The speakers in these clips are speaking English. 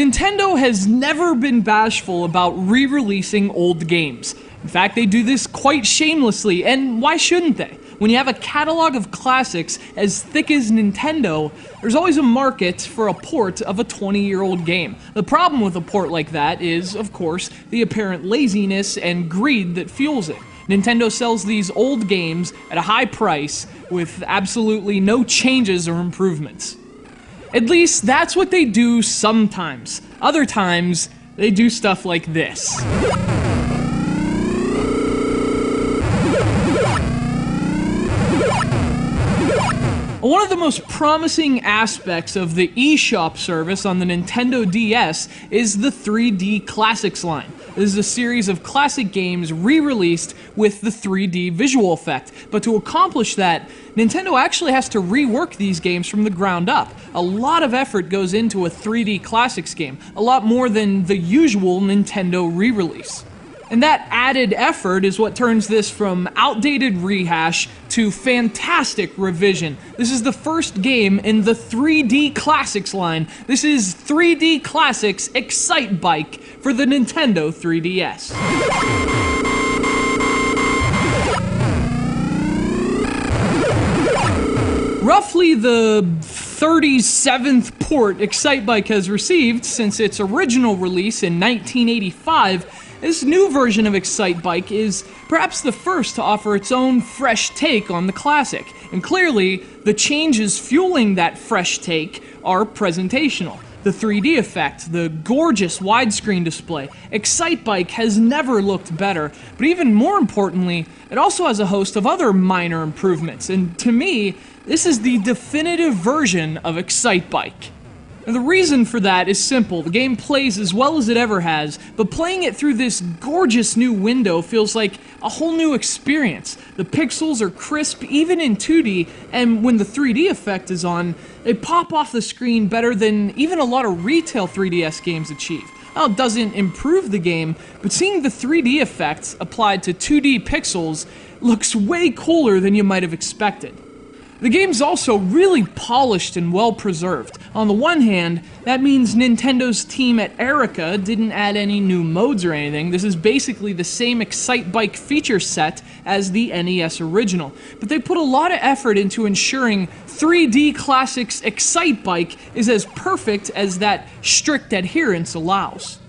Nintendo has never been bashful about re-releasing old games. In fact, they do this quite shamelessly, and why shouldn't they? When you have a catalog of classics as thick as Nintendo, there's always a market for a port of a 20-year-old game. The problem with a port like that is, of course, the apparent laziness and greed that fuels it. Nintendo sells these old games at a high price with absolutely no changes or improvements. At least that's what they do sometimes. Other times, they do stuff like this. One of the most promising aspects of the eShop service on the Nintendo DS is the 3D Classics line. This is a series of classic games re-released with the 3D visual effect. But to accomplish that, Nintendo actually has to rework these games from the ground up. A lot of effort goes into a 3D Classics game, a lot more than the usual Nintendo re-release. And that added effort is what turns this from outdated rehash to fantastic revision. This is the first game in the 3D Classics line. This is 3D Classics EXCITEBIKE for the Nintendo 3DS. Roughly the 37th port EXCITEBIKE has received since its original release in 1985, this new version of EXCITEBIKE is perhaps the first to offer its own fresh take on the classic. And clearly, the changes fueling that fresh take are presentational. The 3D effect, the gorgeous widescreen display. EXCITEBIKE has never looked better, but even more importantly, it also has a host of other minor improvements. And to me, this is the definitive version of EXCITEBIKE. And the reason for that is simple. The game plays as well as it ever has, but playing it through this gorgeous new window feels like a whole new experience. The pixels are crisp even in 2D, and when the 3D effect is on, they pop off the screen better than even a lot of retail 3DS games achieve. Now, it doesn't improve the game, but seeing the 3D effects applied to 2D pixels looks way cooler than you might have expected. The game's also really polished and well preserved. On the one hand, that means Nintendo's team at Erica didn't add any new modes or anything. This is basically the same EXCITEBIKE feature set as the NES original. But they put a lot of effort into ensuring 3D Classics EXCITEBIKE is as perfect as that strict adherence allows.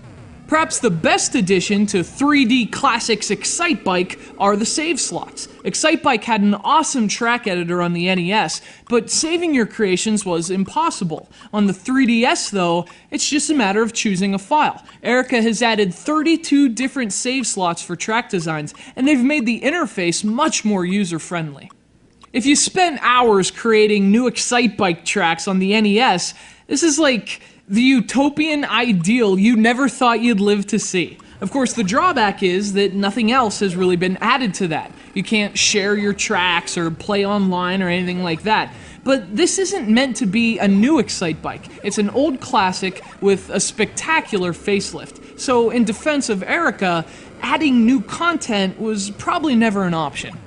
Perhaps the best addition to 3D Classics EXCITEBIKE are the save slots. EXCITEBIKE had an awesome track editor on the NES, but saving your creations was impossible. On the 3DS though, it's just a matter of choosing a file. Erica has added 32 different save slots for track designs, and they've made the interface much more user-friendly. If you spent hours creating new EXCITEBIKE tracks on the NES, this is like the utopian ideal you never thought you'd live to see. Of course, the drawback is that nothing else has really been added to that. You can't share your tracks or play online or anything like that. But this isn't meant to be a new EXCITEBIKE. It's an old classic with a spectacular facelift. So in defense of Erica, adding new content was probably never an option.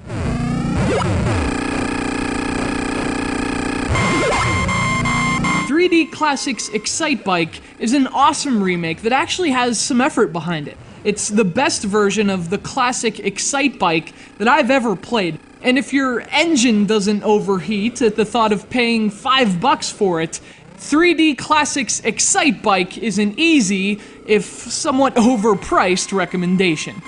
3D Classics EXCITEBIKE is an awesome remake that actually has some effort behind it. It's the best version of the classic EXCITEBIKE that I've ever played. And if your engine doesn't overheat at the thought of paying $5 for it, 3D Classics EXCITEBIKE is an easy, if somewhat overpriced recommendation.